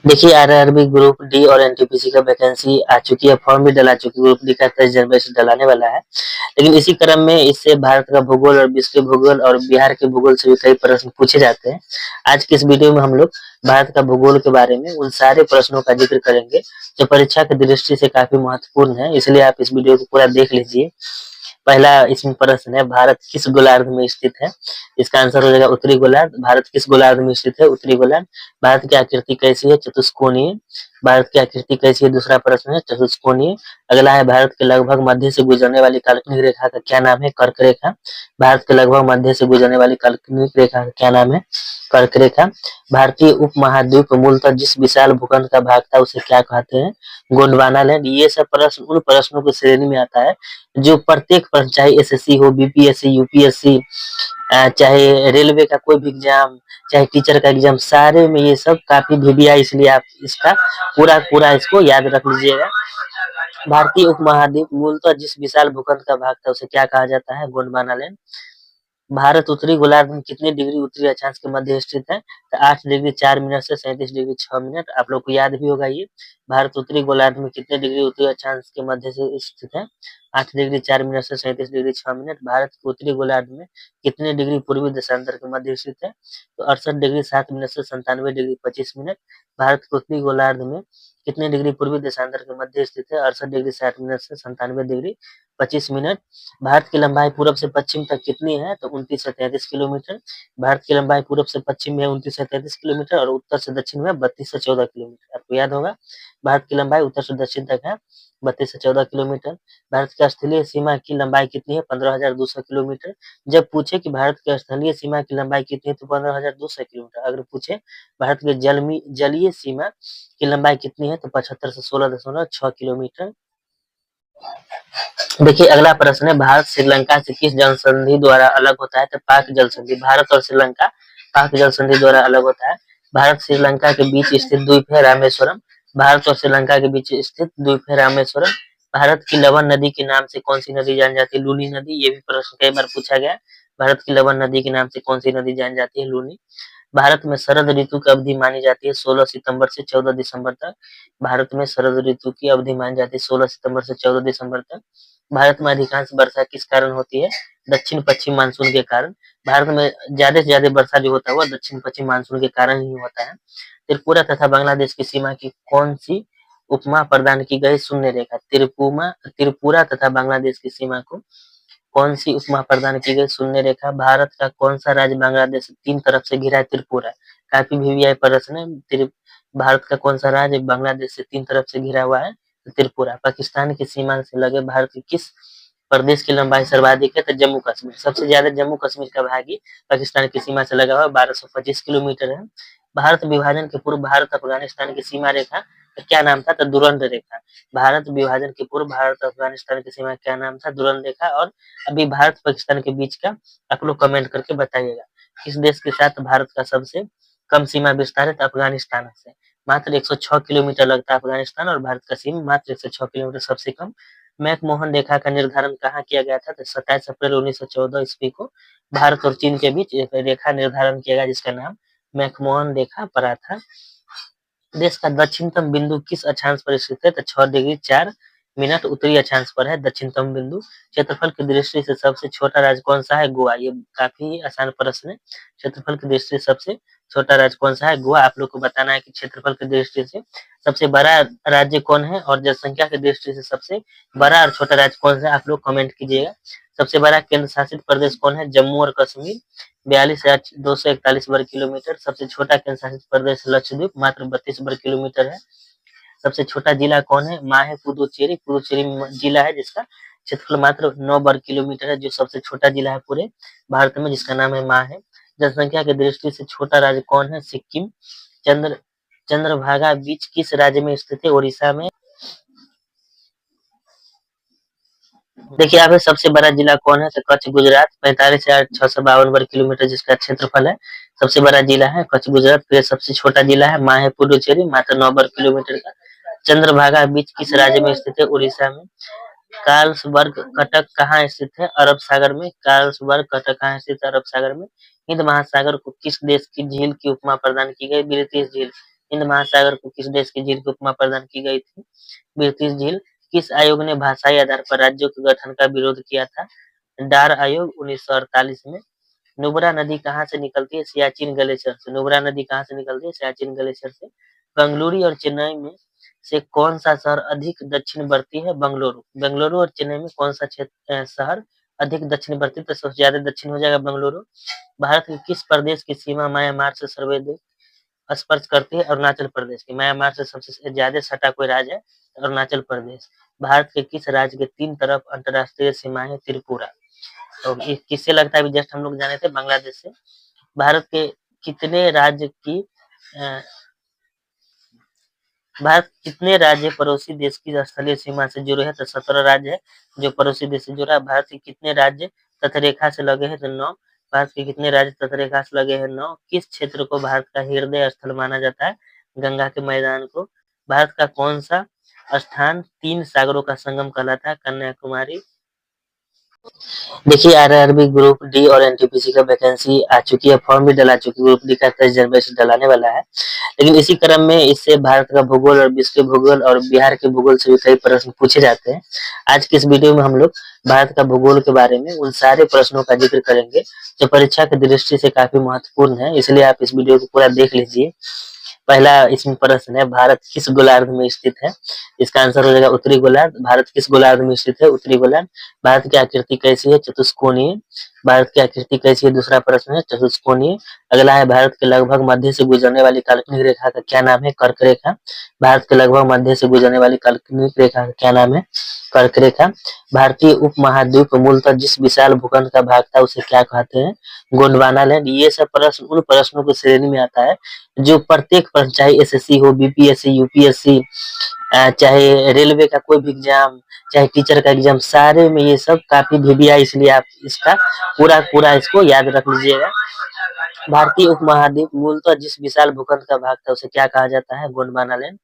देखिए RRB group D और NTPC का वैकेंसी आ चुकी है, फॉर्म भी डला चुकी है। ग्रुप डी का 23 जनवरी से डलाने वाला है। लेकिन इसी क्रम में इससे भारत का भूगोल और विश्व के भूगोल और बिहार के भूगोल से भी कई प्रश्न पूछे जाते हैं। आज की इस वीडियो में हम लोग भारत का भूगोल के बारे में उन सारे प्रश्नों का जिक्र करेंगे जो परीक्षा की दृष्टि से काफी महत्वपूर्ण है, इसलिए आप इस वीडियो को पूरा देख लीजिए। पहला इसमें प्रश्न है, भारत किस गोलार्ध में स्थित है? इसका आंसर हो जाएगा उत्तरी गोलार्ध। भारत किस गोलार्ध में स्थित है? उत्तरी गोलार्ध। भारत की आकृति कैसी है? चतुष्कोणीय। भारत की आकृति कैसी है? दूसरा प्रश्न है चतुष्कोणीय। अगला है, भारत के लगभग मध्य से गुजरने वाली काल्पनिक रेखा का क्या नाम है? कर्क रेखा। भारत के लगभग मध्य से गुजरने वाली काल्पनिक रेखा का क्या नाम है? कर्क रेखा। भारतीय उपमहाद्वीप मूलतः जिस विशाल भूखंड का भाग था उसे क्या कहते हैं? गोंडवाना लैंड। ये सब प्रश्न उन प्रश्नों की श्रेणी में आता है जो प्रत्येक प्रश्न, चाहे एसएससी हो, बीपीएससी, यूपीएससी, चाहे रेलवे का कोई भी एग्जाम, चाहे टीचर का एग्जाम, सारे में ये सब काफी भिड़िया, इसलिए आप इसका पूरा पूरा इसको याद रख लीजिएगा। भारतीय उपमहाद्वीप मूलतः जिस विशाल भूखंड का भाग था उसे क्या कहा जाता है? गोंडवाना लैंड। भारत उत्तरी गोलार्ध में कितने डिग्री उत्तरी अक्षांश के मध्य स्थित है? तो 8 डिग्री 4 मिनट से 37 डिग्री 6 मिनट। आप लोग को याद भी होगा ये। भारत उत्तरी गोलार्ध में कितने डिग्री उत्तरी अक्षांश के मध्य से स्थित है? 8 डिग्री 4 मिनट से 37 डिग्री 6 मिनट। भारत के उत्तरी गोलार्ध में कितने डिग्री पूर्वी देशांतर के मध्य स्थित है? तो 68 डिग्री 7 मिनट से 97 डिग्री 25 मिनट। भारत के उत्तरी गोलार्ध में कितने डिग्री पूर्वी देशांतर के मध्य स्थित है? 68 डिग्री 60 मिनट से 97 डिग्री 25 मिनट। भारत की लंबाई पूरब से पश्चिम तक कितनी है? तो 29 से 33 किलोमीटर। भारत की लंबाई पूरब से पश्चिम में 29 से 33 किलोमीटर और उत्तर से दक्षिण में 32 से 14 किलोमीटर। आपको याद होगा, भारत की लंबाई उत्तर से दक्षिण तक है 32 से 14 किलोमीटर। भारत की स्थलीय सीमा की लंबाई कितनी है? 15,200 किलोमीटर। जब पूछे कि भारत की स्थलीय सीमा की लंबाई कितनी है तो 15,200 किलोमीटर। अगर पूछे भारत के जलीय सीमा की लंबाई कितनी है तो 75 से 16.6 किलोमीटर। देखिए अगला प्रश्न है, भारत श्रीलंका से किस जल संधि द्वारा अलग होता है? तो पाक जल संधि। भारत और श्रीलंका पाक जल संधि द्वारा अलग होता है। भारत श्रीलंका के बीच स्थित द्वीप है रामेश्वरम। भारत और श्रीलंका के बीच स्थित द्वीप है रामेश्वरम। भारत की लवन नदी के नाम से कौन सी नदी जानी जाती है? लूनी नदी। ये भी प्रश्न कई बार पूछा गया है। भारत की लवन नदी के नाम से कौन सी नदी जानी जाती है? लूनी। भारत में शरद ऋतु की अवधि मानी जाती है 16 सितंबर से 14 दिसंबर तक। भारत में शरद ऋतु की अवधि मानी जाती है 16 सितंबर से 14 दिसंबर तक। भारत में अधिकांश वर्षा किस कारण होती है? दक्षिण पश्चिम मानसून के कारण। भारत में ज्यादा से ज्यादा वर्षा जो होता है वो दक्षिण पश्चिम मानसून के कारण ही होता है। त्रिपुरा तथा बांग्लादेश की सीमा की कौन सी उपमा प्रदान की गई? शून्य रेखा। त्रिपुरा तथा बांग्लादेश की सीमा को कौन सी उपमा प्रदान की गई? शून्य रेखा। भारत का कौन सा राज्य बांग्लादेश से तीन तरफ से घिरा है? त्रिपुरा। काफी वीवीआई प्रश्न है। भारत का कौन सा राज्य बांग्लादेश से तीन तरफ से घिरा हुआ है? त्रिपुरा। पाकिस्तान की सीमा से लगे भारत के किस प्रदेश की लंबाई सर्वाधिक है? तो जम्मू कश्मीर। सबसे ज्यादा जम्मू कश्मीर का भाग ही पाकिस्तान की सीमा से लगा हुआ 1225 किलोमीटर है। भारत विभाजन के पूर्व भारत अफगानिस्तान की सीमा रेखा का क्या नाम था? तो दुरंत रेखा। भारत विभाजन के पूर्व भारत अफगानिस्तान की सीमा क्या नाम था? दुरंत रेखा। और अभी भारत पाकिस्तान के बीच का आप लोग कमेंट करके बताइएगा, किस देश के साथ भारत का सबसे कम सीमा विस्तार है? तो अफगानिस्तान से। मात्र 106 किलोमीटर लगता है अफगानिस्तान और भारत का सीमा मात्र 106 किलोमीटर सबसे कम। मैकमोहन रेखा का निर्धारण कहाँ किया गया था? तो 27 अप्रैल 1914 ईस्वी को भारत और चीन के बीच एक रेखा निर्धारण किया गया जिसका नाम मैकमोहन रेखा पड़ा था। देश का दक्षिणतम बिंदु किस अक्षांश पर स्थित है? तो 6 डिग्री 4 मिनट उत्तरी अक्षांश पर है दक्षिणतम बिंदु। क्षेत्रफल की दृष्टि से सबसे छोटा राज्य कौन सा है? गोवा। ये काफी आसान प्रश्न है। क्षेत्रफल की दृष्टि से सबसे छोटा राज्य कौन सा है? गोवा। आप लोग को बताना है कि क्षेत्रफल की दृष्टि से सबसे बड़ा राज्य कौन है और जनसंख्या की दृष्टि से सबसे बड़ा और छोटा राज्य कौन सा है? आप लोग कमेंट कीजिएगा। सबसे बड़ा केंद्र शासित प्रदेश कौन है? जम्मू और कश्मीर, 42,241 वर्ग किलोमीटर। सबसे छोटा केंद्र शासित प्रदेश लक्षद्वीप, मात्र 32 वर्ग किलोमीटर है। सबसे छोटा जिला कौन है? माहे पुदुचेरी। पुदुचेरी जिला है जिसका क्षेत्रफल मात्र 9 वर्ग किलोमीटर है, जो सबसे छोटा जिला है पूरे भारत में, जिसका नाम है माहे। जनसंख्या की दृष्टि से छोटा राज्य कौन है? सिक्किम। चंद्रभागा बीच किस राज्य में स्थित है? ओडिशा में। देखिए यहाँ पे सबसे बड़ा जिला कौन है? तो कच्छ गुजरात, 45,652 वर्ग किलोमीटर जिसका क्षेत्रफल है। सबसे बड़ा जिला है कच्छ गुजरात। फिर सबसे छोटा जिला है माहे पुडुचेरी, मात्र 9 वर्ग किलोमीटर का। चंद्रभागा बीच किस राज्य में स्थित है? उड़ीसा में। कार्लसबर्ग कटक कहाँ स्थित है? अरब सागर में। कार्लसबर्ग कटक कहाँ स्थित है? अरब सागर में। हिंद महासागर को किस देश की झील की उपमा प्रदान की गई? ब्रिटिश झील। हिंद महासागर को किस देश की झील की उपमा प्रदान की गई थी? ब्रिटिश झील। किस आयोग ने भाषाई आधार पर राज्यों के गठन का विरोध किया था? डार आयोग 1948 में। नुब्रा नदी कहाँ से निकलती है? सियाचिन ग्लेशियर से। नुब्रा नदी कहाँ से निकलती है? सियाचिन ग्लेशियर से। बेंगलुरु और चेन्नई में से कौन सा शहर अधिक दक्षिणवर्ती है? बेंगलुरु। बेंगलुरु और चेन्नई में कौन सा शहर अधिक दक्षिणवर्ती? तो सबसे ज्यादा दक्षिण हो जाएगा बेंगलुरु। भारत के किस प्रदेश की सीमा म्यांमार से सर्वाधिक स्पर्श करती है? अरुणाचल प्रदेश की। म्यांमार से सबसे ज्यादा सटा कोई राज्य है? अरुणाचल प्रदेश। भारत के किस राज्य के 3 तरफ अंतर्राष्ट्रीय सीमाएं है? त्रिपुरा। तो ये किससे लगता है? अभी जस्ट हम लोग जाने थे बांग्लादेश से। भारत के कितने राज्य की भारत कितने राज्य पड़ोसी देश की स्थलीय सीमा से जुड़े हैं? तो 17 राज्य है जो पड़ोसी देश से जुड़ा है। भारत के कितने राज्य तटरेखा से लगे हैं? तो 9। भारत के कितने राज्य तटरेखा से लगे हैं? 9। किस क्षेत्र को भारत का हृदय स्थल माना जाता है? गंगा के मैदान को। भारत का कौन सा स्थान 3 सागरों का संगम कहलाता है? कन्याकुमारी। देखिए आरआरबी ग्रुप डी और एनटीपीसी का वैकेंसी आ चुकी है, फॉर्म भी डला चुकी है। ग्रुप डी का 23 जनवरी से डलाने वाला है। लेकिन इसी क्रम में इससे भारत का भूगोल और विश्व के भूगोल और बिहार के भूगोल से भी कई प्रश्न पूछे जाते हैं। आज की इस वीडियो में हम लोग भारत का भूगोल के बारे में उन सारे प्रश्नों का जिक्र करेंगे जो परीक्षा की दृष्टि से काफी महत्वपूर्ण है, इसलिए आप इस वीडियो को पूरा देख लीजिए। पहला इसमें प्रश्न है, भारत किस गोलार्ध में स्थित है? इसका आंसर हो जाएगा उत्तरी गोलार्ध। भारत किस गोलार्ध में स्थित है? उत्तरी गोलार्ध। भारत की आकृति कैसी है? चतुष्कोणीय। भारत की आकृति कैसी है? दूसरा प्रश्न है चतुष्कोणीय। अगला है, भारत के लगभग मध्य से गुजरने वाली काल्पनिक रेखा का क्या नाम है? कर्क रेखा। भारत के लगभग मध्य से गुजरने वाली काल्पनिक रेखा का क्या नाम है? कर्क रेखा। भारतीय उपमहाद्वीप मूलतः जिस विशाल भूखंड का भाग था उसे क्या कहते हैं? गोंडवाना लैंड। ये सब प्रश्न उन प्रश्नों की श्रेणी में आता है जो प्रत्येक प्रश्न, चाहे एसएससी हो, बीपीएससी, यूपीएससी, चाहे रेलवे का कोई भी एग्जाम, चाहे टीचर का एग्जाम, सारे में ये सब काफी भिबिया, इसलिए आप इसका पूरा पूरा इसको याद रख लीजिएगा। भारतीय उपमहाद्वीप मूलतः जिस विशाल भूखंड का भाग था उसे क्या कहा जाता है? गोंडवाना लैंड।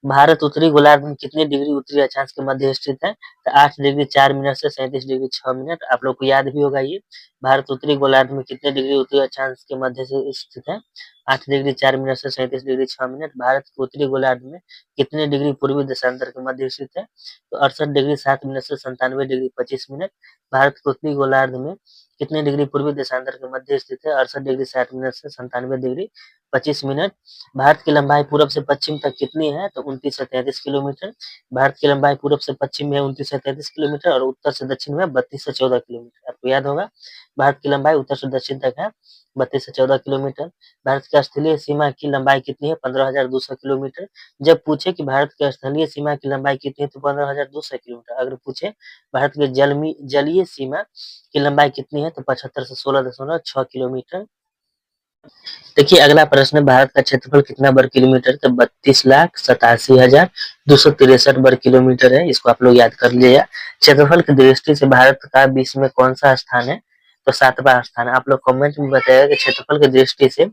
भारत उत्तरी गोलार्ध में कितने डिग्री उत्तरी अक्षांश के मध्य स्थित है? तो 8 डिग्री 4 मिनट से 37 डिग्री 6 मिनट। आप लोग को याद भी होगा ये। भारत उत्तरी गोलार्ध में कितने डिग्री उत्तरी अक्षांश के मध्य से स्थित है? 8 डिग्री 4 मिनट से 37 डिग्री 6 मिनट। भारत के उत्तरी गोलार्ध में कितने डिग्री पूर्वी देशांतर के मध्य स्थित है? तो 68 डिग्री 7 मिनट से 97 डिग्री 25 मिनट। भारत के उत्तरी गोलार्ध में कितने डिग्री पूर्वी देशांतर के मध्य स्थित है? 68 डिग्री 60 मिनट से 97 डिग्री 25 मिनट। भारत की लंबाई पूरब से पश्चिम तक कितनी है? तो 29 से 33 किलोमीटर। भारत की लंबाई पूरब से पश्चिम में 29 से 33 किलोमीटर और उत्तर से दक्षिण में 32 से 14 किलोमीटर। आपको याद होगा भारत की लंबाई उत्तर से दक्षिण तक है 32 से 14 किलोमीटर। भारत की स्थलीय सीमा की लंबाई कितनी है? 15,200 किलोमीटर। जब पूछे कि भारत की स्थलीय सीमा की लंबाई कितनी है तो 15,200 किलोमीटर। अगर पूछे भारत के जलीय सीमा की लंबाई कितनी है तो 75 से 16.6 किलोमीटर। देखिए अगला प्रश्न, भारत का क्षेत्रफल कितना वर्ग किलोमीटर? तो 32,87,263 वर्ग किलोमीटर है। इसको आप लोग याद कर लीजिएगा। क्षेत्रफल की दृष्टि से भारत का विश्व में कौन सा स्थान है? तो 7वां स्थान है। आप लोग कमेंट में बताइएगा कि क्षेत्रफल की दृष्टि से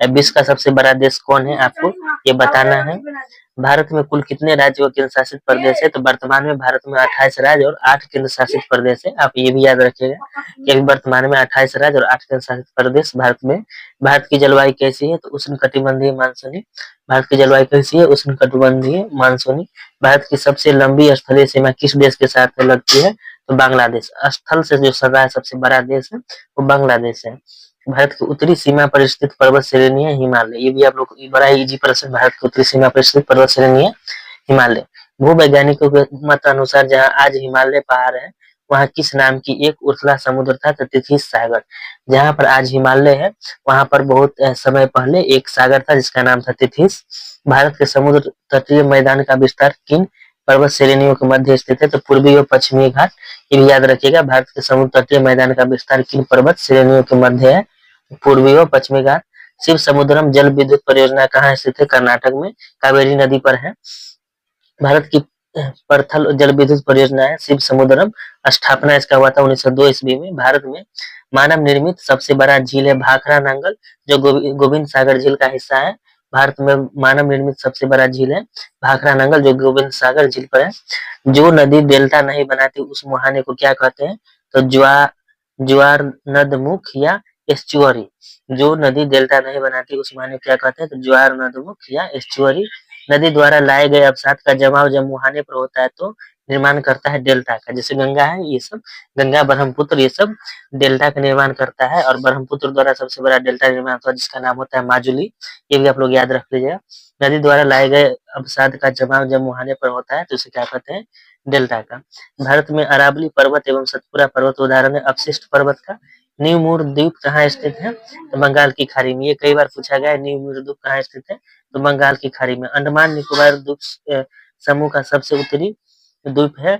विश्व का सबसे बड़ा देश कौन है, आपको ये बताना है। भारत में कुल कितने राज्य और केंद्र शासित प्रदेश है? तो वर्तमान में भारत में 28 राज्य और 8 केंद्र शासित प्रदेश है। आप ये भी याद रखिएगा कि अभी वर्तमान में 28 राज्य और 8 केंद्र शासित प्रदेश भारत में। भारत की जलवायु कैसी है? तो उष्णकटिबंधीय मानसूनी। भारत की जलवायु कैसी है? उष्णकटिबंधीय मानसूनी। भारत की सबसे लंबी स्थलीय सीमा किस देश के साथ लगती है? तो बांग्लादेश। स्थल से जो सटा है सबसे बड़ा देश है वो बांग्लादेश है। भारत की उत्तरी सीमा पर स्थित पर्वत श्रेणी है हिमालय। ये भी आप लोग बड़ा इजी प्रश्न। भारत की उत्तरी सीमा पर स्थित पर्वत श्रेणी है हिमालय। भूवैज्ञानिकों के मत अनुसार जहाँ आज हिमालय पहाड़ है वहाँ किस नाम की एक उथला समुद्र था? तो तिथिस सागर। जहाँ पर आज हिमालय है वहाँ पर बहुत समय पहले एक सागर था जिसका नाम था तिथिस। भारत के समुद्र तटीय मैदान का विस्तार किन पर्वत श्रेणियों के मध्य स्थित है? तो पूर्वी और पश्चिमी घाट। ये भी याद रखिएगा, भारत के समुद्र तटीय मैदान का विस्तार किन पर्वत श्रेणियों के मध्य है? पूर्वी और पश्चिमी घाट। शिव समुद्रम जल विद्युत परियोजना कहाँ स्थित है? कर्नाटक में, कावेरी नदी पर है। भारत की प्रथम जल विद्युत परियोजना है शिव समुद्रम। स्थापना इसका हुआ था 1902 ईस्वी में। भारत में मानव निर्मित सबसे बड़ा झील है भाखड़ा नांगल जो गोविंद सागर झील का हिस्सा है। भारत में मानव निर्मित सबसे बड़ा झील है भाखड़ा नांगल जो गोविंद सागर झील पर है। जो नदी डेल्टा नहीं बनाती उस मुहाने को क्या कहते हैं? तो ज्वार नदमुख या एस्चुअरी। जो नदी डेल्टा नहीं बनाती उस माने क्या कहते हैं, तो ज्वार नदमुख या एस्चुअरी। नदी द्वारा लाए गए अवसाद का जमाव जब मुहाने पर होता है तो निर्माण करता है डेल्टा का। जैसे गंगा है, ये सब गंगा, ब्रह्मपुत्र, ये सब डेल्टा का निर्माण करता है। और ब्रह्मपुत्र द्वारा सबसे बड़ा डेल्टा निर्माण होता है जिसका नाम होता है माजुली। ये भी आप लोग याद रख लीजिएगा। नदी द्वारा लाए गए अवसाद का जमाव जब मुहाने पर होता है तो उसे क्या कहते हैं, डेल्टा का। भारत में अरावली पर्वत एवं सतपुरा पर्वत उदाहरण है अवशिष्ट पर्वत का। न्यू मूर द्वीप कहाँ स्थित है, तो बंगाल की खाड़ी में। ये कई बार पूछा गया है, न्यू मूर द्वीप कहाँ स्थित है, तो बंगाल की खाड़ी में। अंडमान निकोबार द्वीप समूह का सबसे उत्तरी द्वीप है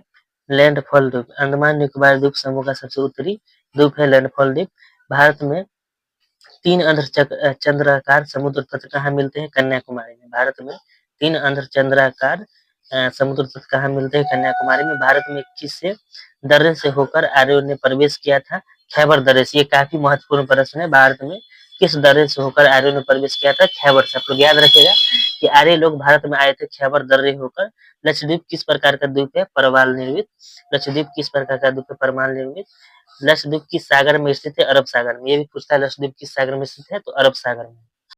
लैंडफॉल द्वीप। अंडमान निकोबार द्वीप समूह का सबसे उत्तरी द्वीप है लैंडफॉल द्वीप। भारत में 3 चंद्राकार समुद्र तट कहाँ मिलते हैं, कन्याकुमारी में। भारत में 3 चंद्राकार समुद्र तट कहाँ मिलते हैं, कन्याकुमारी में। भारत में किस दर्रे से होकर आर्यों ने प्रवेश किया था, खैबर दर्रे से। ये काफी महत्वपूर्ण प्रश्न है। भारत में किस दर्रे से होकर आर्यों ने प्रवेश किया था, खैबर से। आप लोग याद रखिएगा कि आर्य लोग भारत में आए थे खैबर दर्रे होकर। लक्षद्वीप किस प्रकार का द्वीप है, परवाल निर्मित। लक्षद्वीप किस प्रकार का द्वीप है, परमाल निर्मित। लक्षद्वीप किस सागर में स्थित है, अरब सागर में। ये भी पूछता है लक्षद्वीप किस सागर में स्थित है, तो अरब सागर में।